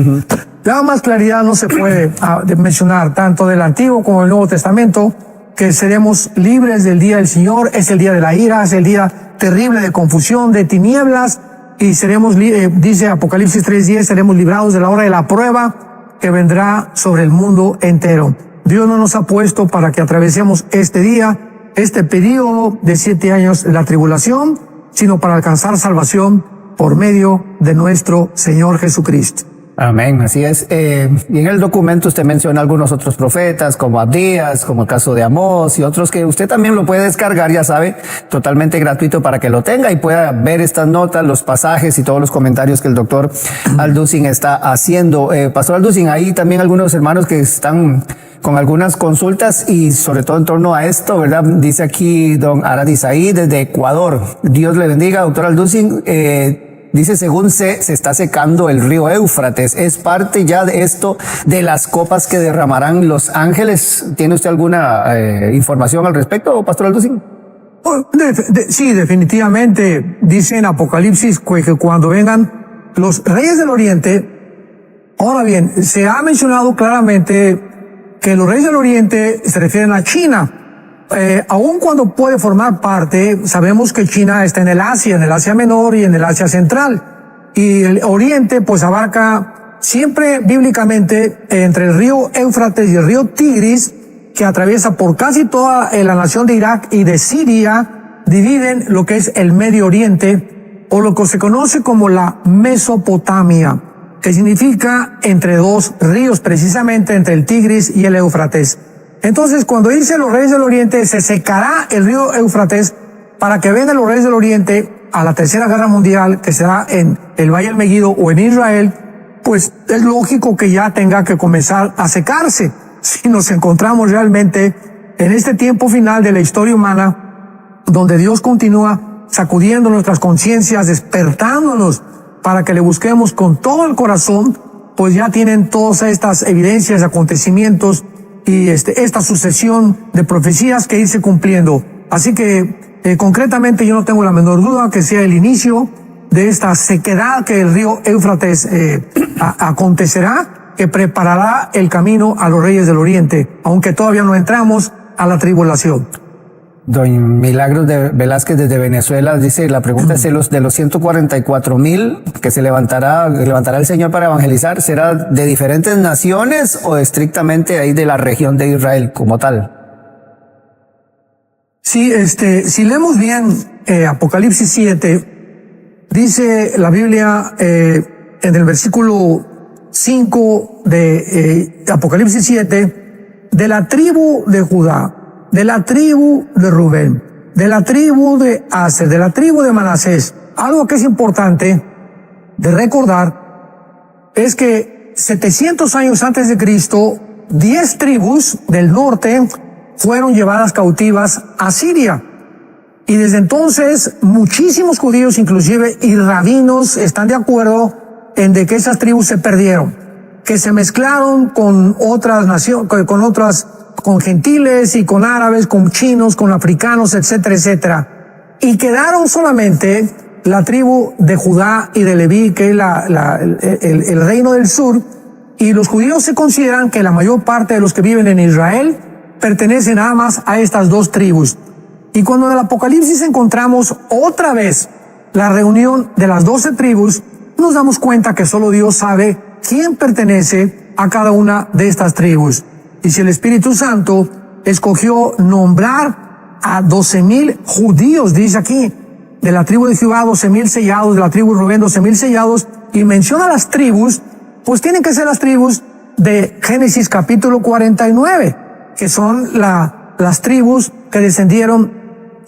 la más claridad no se puede mencionar, tanto del Antiguo como del Nuevo Testamento, que seremos libres del día del Señor. Es el día de la ira, es el día terrible de confusión, de tinieblas, y seremos, dice Apocalipsis 3:10, seremos librados de la hora de la prueba que vendrá sobre el mundo entero. Dios no nos ha puesto para que atravesemos este día, este periodo de 7 años de la tribulación, sino para alcanzar salvación por medio de nuestro Señor Jesucristo. Amén, así es. Y en el documento usted menciona algunos otros profetas, como Abdías, como el caso de Amós y otros que usted también lo puede descargar, ya sabe, totalmente gratuito para que lo tenga y pueda ver estas notas, los pasajes y todos los comentarios que el doctor Alducin está haciendo. Pastor Alducin, hay también algunos hermanos que están con algunas consultas y sobre todo en torno a esto, ¿verdad? Dice aquí don Aradisaí desde Ecuador. Dios le bendiga, doctor Alducin. Dice, según se está secando el río Éufrates. ¿Es parte ya de esto, de las copas que derramarán los ángeles? ¿Tiene usted alguna información al respecto, pastor Alducin? Sí, definitivamente. Dice en Apocalipsis que cuando vengan los reyes del Oriente, ahora bien, se ha mencionado claramente que los reyes del Oriente se refieren a China. Aun cuando puede formar parte, sabemos que China está en el Asia Menor y en el Asia Central. Y el Oriente pues abarca siempre bíblicamente entre el río Éufrates y el río Tigris, que atraviesa por casi toda la nación de Irak y de Siria, dividen lo que es el Medio Oriente, o lo que se conoce como la Mesopotamia, que significa entre dos ríos, precisamente entre el Tigris y el Éufrates. Entonces, cuando dice los reyes del Oriente, se secará el río Éufrates para que vengan los reyes del Oriente a la Tercera Guerra Mundial, que será en el Valle del Megiddo o en Israel, pues es lógico que ya tenga que comenzar a secarse. Si nos encontramos realmente en este tiempo final de la historia humana, donde Dios continúa sacudiendo nuestras conciencias, despertándonos para que le busquemos con todo el corazón, pues ya tienen todas estas evidencias, acontecimientos, y esta sucesión de profecías que irse cumpliendo. Así que concretamente yo no tengo la menor duda que sea el inicio de esta sequedad que el río Éufrates acontecerá, que preparará el camino a los reyes del Oriente, aunque todavía no entramos a la tribulación. Don Milagros de Velázquez desde Venezuela dice, la pregunta es de los 144,000 que se levantará el Señor para evangelizar, ¿será de diferentes naciones o estrictamente ahí de la región de Israel como tal? Sí, si leemos bien Apocalipsis 7, dice la Biblia en el versículo 5 de Apocalipsis 7, de la tribu de Judá, de la tribu de Rubén, de la tribu de Aser, de la tribu de Manasés. Algo que es importante de recordar es que 700 años antes de Cristo, 10 tribus del norte fueron llevadas cautivas a Siria. Y desde entonces muchísimos judíos, inclusive y rabinos, están de acuerdo en de que esas tribus se perdieron, que se mezclaron con otras naciones, con gentiles y con árabes, con chinos, con africanos, etcétera, etcétera. Y quedaron solamente la tribu de Judá y de Leví, que es el reino del sur, y los judíos se consideran que la mayor parte de los que viven en Israel pertenecen nada más a estas dos tribus. Y cuando en el Apocalipsis encontramos otra vez la reunión de las 12 tribus, nos damos cuenta que solo Dios sabe quién pertenece a cada una de estas tribus. Y si el Espíritu Santo escogió nombrar a 12,000 judíos, dice aquí, de la tribu de Judá 12,000 sellados, de la tribu de Rubén 12,000 sellados, y menciona las tribus, pues tienen que ser las tribus de Génesis capítulo 49, que son las tribus que descendieron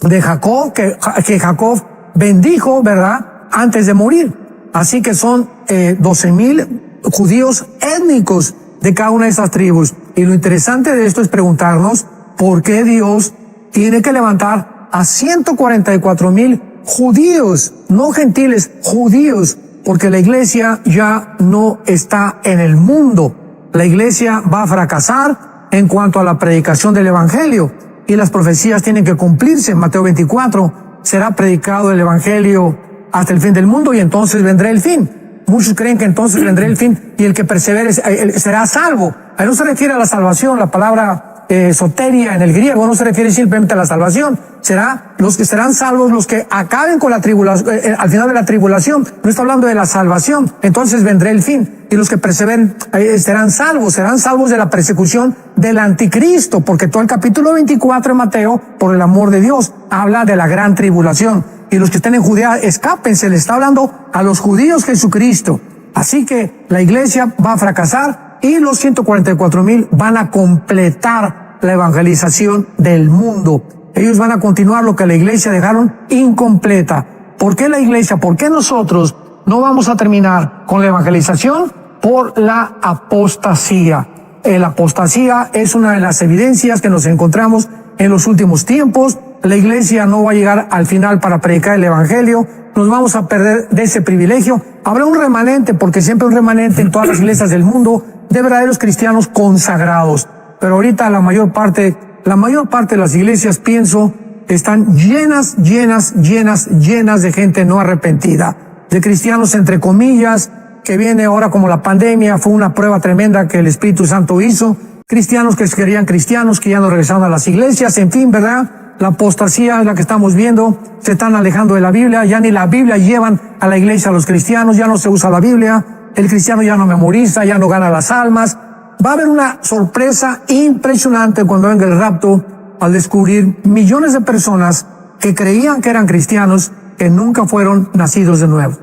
de Jacob, que Jacob bendijo, ¿verdad?, antes de morir. Así que son 12,000 judíos étnicos de cada una de esas tribus. Y lo interesante de esto es preguntarnos por qué Dios tiene que levantar a 144,000 judíos, no gentiles, judíos, porque la iglesia ya no está en el mundo. La iglesia va a fracasar en cuanto a la predicación del evangelio, y las profecías tienen que cumplirse. En Mateo 24 será predicado el evangelio hasta el fin del mundo y entonces vendrá el fin. Muchos creen que entonces vendrá el fin y el que persevere será salvo. Ahí no se refiere a la salvación, la palabra soteria en el griego no se refiere simplemente a la salvación. Será los que serán salvos, los que acaben con la tribulación, al final de la tribulación. No está hablando de la salvación. Entonces vendrá el fin. Y los que perseveren serán salvos de la persecución del anticristo, porque todo el capítulo 24 de Mateo, por el amor de Dios, habla de la gran tribulación. Y los que estén en Judea, escápense, le está hablando a los judíos Jesucristo. Así que la iglesia va a fracasar y los 144,000 van a completar la evangelización del mundo. Ellos van a continuar lo que la iglesia dejaron incompleta. ¿Por qué la iglesia? ¿Por qué nosotros no vamos a terminar con la evangelización? Por la apostasía. La apostasía es una de las evidencias que nos encontramos en los últimos tiempos. La iglesia no va a llegar al final para predicar el evangelio. Nos vamos a perder de ese privilegio. Habrá un remanente, porque siempre hay un remanente en todas las iglesias del mundo, de verdaderos cristianos consagrados. Pero ahorita la mayor parte de las iglesias, pienso, están llenas de gente no arrepentida, de cristianos entre comillas, que viene ahora como la pandemia, fue una prueba tremenda que el Espíritu Santo hizo. Cristianos que se querían cristianos, que ya no regresaron a las iglesias, en fin, ¿verdad? La apostasía es la que estamos viendo, se están alejando de la Biblia, ya ni la Biblia llevan a la iglesia a los cristianos, ya no se usa la Biblia, el cristiano ya no memoriza, ya no gana las almas. Va a haber una sorpresa impresionante cuando venga el rapto, al descubrir millones de personas que creían que eran cristianos, que nunca fueron nacidos de nuevo.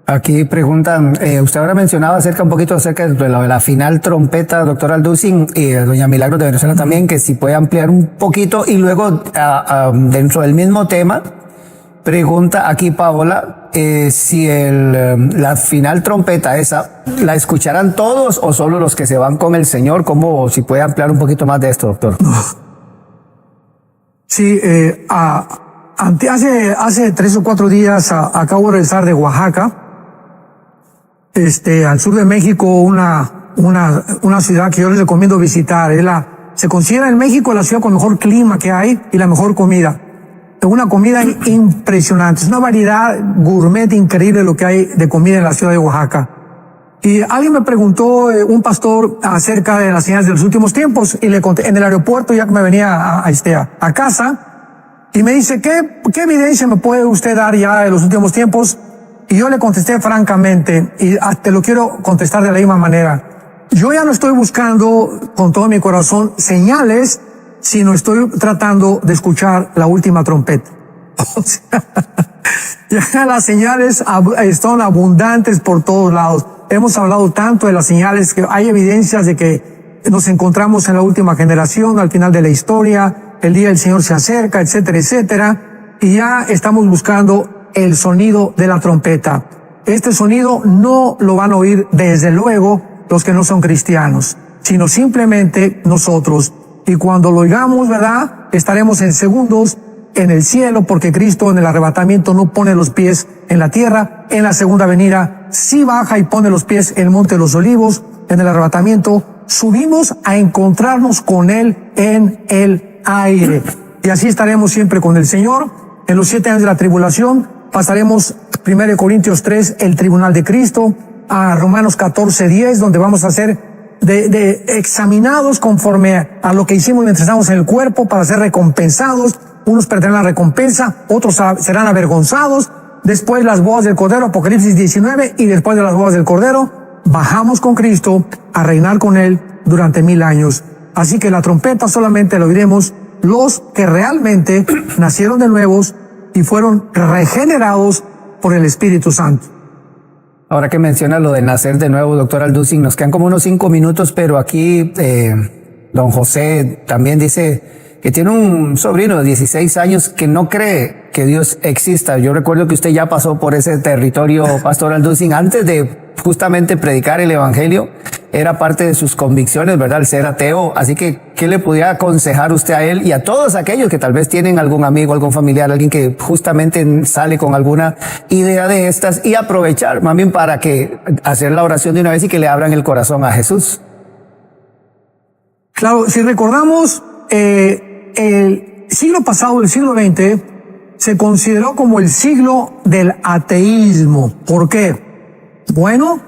Aquí preguntan, usted ahora mencionaba un poquito acerca de la final trompeta, doctor Alducin, y doña Milagros de Venezuela también, que si puede ampliar un poquito, y luego dentro del mismo tema, pregunta aquí Paola, si la final trompeta esa, ¿la escucharán todos o solo los que se van con el Señor? ¿Cómo, si puede ampliar un poquito más de esto, doctor? Sí, hace 3 o 4 días acabo de regresar de Oaxaca, al sur de México, una ciudad que yo les recomiendo visitar. Se considera en México la ciudad con el mejor clima que hay y la mejor comida. Una comida impresionante. Es una variedad gourmet increíble lo que hay de comida en la ciudad de Oaxaca. Y alguien me preguntó, un pastor, acerca de las señales de los últimos tiempos, y le conté en el aeropuerto, ya que me venía a casa, y me dice, ¿qué evidencia me puede usted dar ya de los últimos tiempos? Y yo le contesté francamente, y te lo quiero contestar de la misma manera. Yo ya no estoy buscando con todo mi corazón señales, sino estoy tratando de escuchar la última trompeta. O sea, ya las señales están abundantes por todos lados. Hemos hablado tanto de las señales, que hay evidencias de que nos encontramos en la última generación, al final de la historia, el día del Señor se acerca, etcétera, etcétera, y ya estamos buscando el sonido de la trompeta. Este sonido no lo van a oír desde luego los que no son cristianos, sino simplemente nosotros. Y cuando lo oigamos, ¿verdad?, estaremos en segundos en el cielo, porque Cristo en el arrebatamiento no pone los pies en la tierra. En la segunda venida sí baja y pone los pies en el monte de los olivos. En el arrebatamiento subimos a encontrarnos con Él en el aire. Y así estaremos siempre con el Señor. En los 7 años de la tribulación pasaremos 1 Corintios 3, el tribunal de Cristo, a Romanos 14, 10, donde vamos a ser examinados conforme a lo que hicimos mientras estamos en el cuerpo, para ser recompensados. Unos perderán la recompensa, otros serán avergonzados. Después las bodas del Cordero, Apocalipsis 19, y después de las bodas del Cordero bajamos con Cristo a reinar con Él durante 1000 años. Así que la trompeta solamente la oiremos los que realmente nacieron de nuevos y fueron regenerados por el Espíritu Santo. Ahora que menciona lo de nacer de nuevo, doctor Alducin, nos quedan como unos 5 minutos, pero aquí don José también dice que tiene un sobrino de 16 años que no cree que Dios exista. Yo recuerdo que usted ya pasó por ese territorio, pastor Alducin, antes de justamente predicar el evangelio. Era parte de sus convicciones, ¿verdad? El ser ateo. Así que, ¿qué le podría aconsejar usted a él y a todos aquellos que tal vez tienen algún amigo, algún familiar, alguien que justamente sale con alguna idea de estas, y aprovechar más bien para que hacer la oración de una vez y que le abran el corazón a Jesús? Claro, si recordamos, el siglo pasado, el siglo XX, se consideró como el siglo del ateísmo. ¿Por qué? Bueno,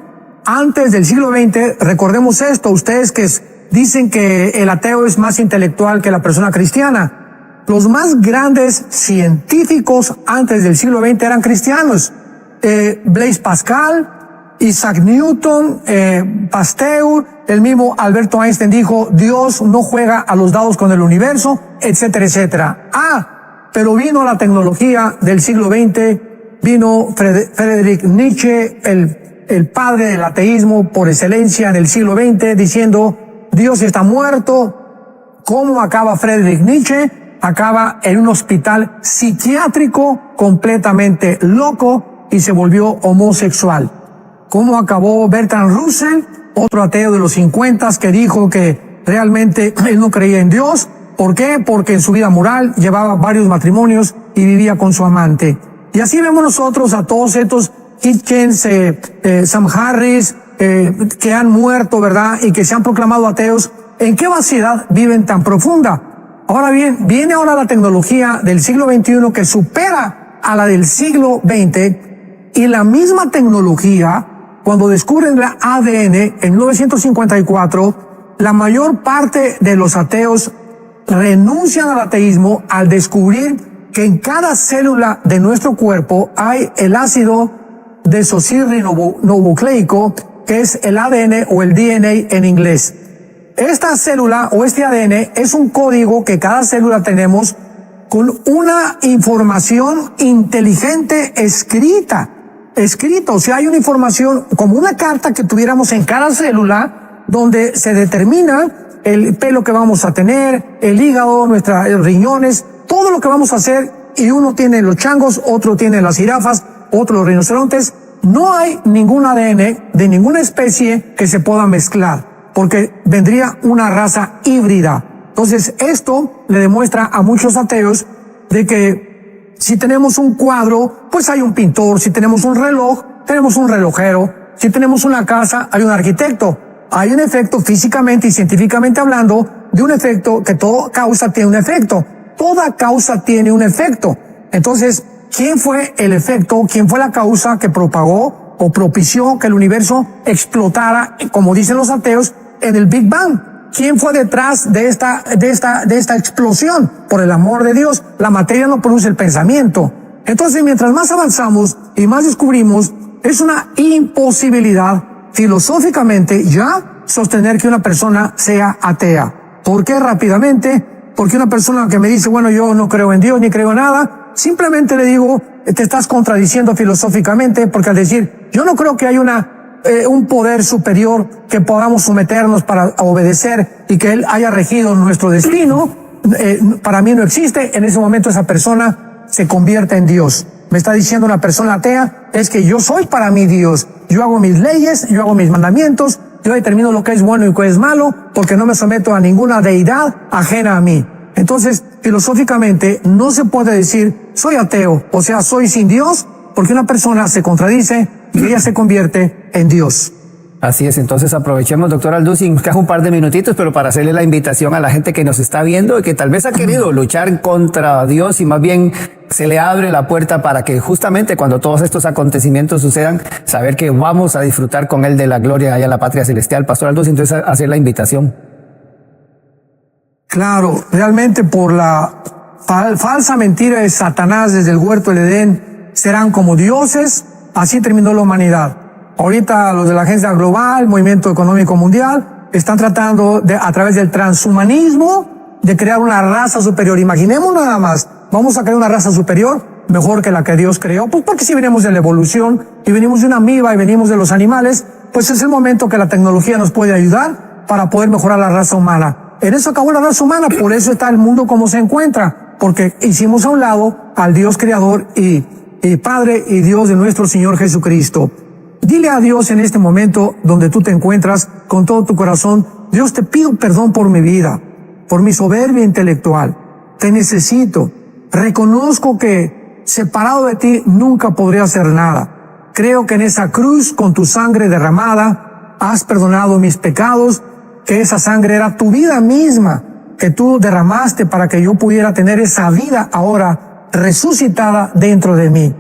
antes del siglo XX, recordemos esto, ustedes que dicen que el ateo es más intelectual que la persona cristiana. Los más grandes científicos antes del siglo XX eran cristianos. Blaise Pascal, Isaac Newton, Pasteur, el mismo Alberto Einstein dijo, Dios no juega a los dados con el universo, etcétera, etcétera. Pero vino la tecnología del siglo XX, vino Friedrich Nietzsche, el padre del ateísmo por excelencia en el siglo XX, diciendo, Dios está muerto. ¿Cómo acaba Friedrich Nietzsche? Acaba en un hospital psiquiátrico completamente loco y se volvió homosexual. ¿Cómo acabó Bertrand Russell, otro ateo de los 50 que dijo que realmente él no creía en Dios? ¿Por qué? Porque en su vida moral llevaba varios matrimonios y vivía con su amante. Y así vemos nosotros a todos estos Hitchens, Sam Harris, que han muerto, ¿verdad? Y que se han proclamado ateos. ¿En qué vaciedad viven tan profunda? Ahora bien, viene ahora la tecnología del siglo XXI que supera a la del siglo XX, y la misma tecnología, cuando descubren la ADN en 1954, la mayor parte de los ateos renuncian al ateísmo al descubrir que en cada célula de nuestro cuerpo hay el ácido desoxirribonucleico, que es el ADN o el DNA en inglés. Esta célula o este ADN es un código que cada célula tenemos con una información inteligente escrita. O sea, hay una información como una carta que tuviéramos en cada célula donde se determina el pelo que vamos a tener, el hígado, nuestros riñones, todo lo que vamos a hacer, y uno tiene los changos, otro tiene las jirafas, otro los rinocerontes. No hay ningún ADN de ninguna especie que se pueda mezclar, porque vendría una raza híbrida. Entonces, esto le demuestra a muchos ateos de que si tenemos un cuadro, pues hay un pintor. Si tenemos un reloj, tenemos un relojero. Si tenemos una casa, hay un arquitecto. Hay un efecto físicamente y científicamente hablando de un efecto que toda causa tiene un efecto. Toda causa tiene un efecto. Entonces, ¿quién fue el efecto? ¿Quién fue la causa que propagó o propició que el universo explotara, como dicen los ateos, en el Big Bang? ¿Quién fue detrás de esta explosión? Por el amor de Dios, la materia no produce el pensamiento. Entonces, mientras más avanzamos y más descubrimos, es una imposibilidad filosóficamente ya sostener que una persona sea atea. ¿Por qué? Rápidamente, porque una persona que me dice, bueno, yo no creo en Dios ni creo en nada, simplemente le digo, te estás contradiciendo filosóficamente, porque al decir, yo no creo que hay un poder superior que podamos someternos para obedecer y que Él haya regido nuestro destino, para mí no existe. En ese momento esa persona se convierte en Dios. Me está diciendo una persona atea, es que yo soy para mí Dios. Yo hago mis leyes, yo hago mis mandamientos, yo determino lo que es bueno y lo que es malo, porque no me someto a ninguna deidad ajena a mí. Entonces, filosóficamente, no se puede decir, soy ateo, o sea, soy sin Dios, porque una persona se contradice y ella se convierte en Dios. Así es, entonces aprovechemos, doctor Alducin, nos queda un par de minutitos, pero para hacerle la invitación a la gente que nos está viendo y que tal vez ha querido luchar contra Dios y más bien se le abre la puerta para que justamente cuando todos estos acontecimientos sucedan, saber que vamos a disfrutar con Él de la gloria allá en la patria celestial. Pastor Alducin, entonces hacer la invitación. Claro, realmente por la falsa mentira de Satanás desde el huerto del Edén, serán como dioses, así terminó la humanidad. Ahorita los de la Agencia Global, Movimiento Económico Mundial, están tratando de, a través del transhumanismo, de crear una raza superior. Imaginemos nada más, vamos a crear una raza superior mejor que la que Dios creó, pues porque si venimos de la evolución y venimos de una amiba y venimos de los animales, pues es el momento que la tecnología nos puede ayudar para poder mejorar la raza humana. En eso acabó la raza humana, por eso está el mundo como se encuentra, porque hicimos a un lado al Dios creador y Padre y Dios de nuestro Señor Jesucristo. Dile a Dios en este momento donde tú te encuentras con todo tu corazón: Dios, te pido perdón por mi vida, por mi soberbia intelectual. Te necesito. Reconozco que separado de ti nunca podré hacer nada. Creo que en esa cruz, con tu sangre derramada, has perdonado mis pecados, que esa sangre era tu vida misma, que tú derramaste para que yo pudiera tener esa vida ahora resucitada dentro de mí.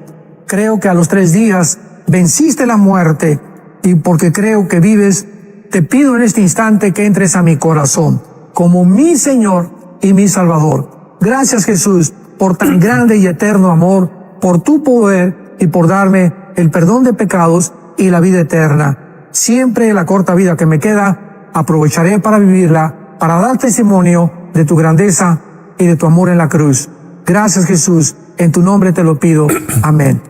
Creo que a los 3 días venciste la muerte, y porque creo que vives, te pido en este instante que entres a mi corazón como mi Señor y mi Salvador. Gracias, Jesús, por tan grande y eterno amor, por tu poder y por darme el perdón de pecados y la vida eterna. Siempre la corta vida que me queda, aprovecharé para vivirla, para dar testimonio de tu grandeza y de tu amor en la cruz. Gracias, Jesús, en tu nombre te lo pido. Amén.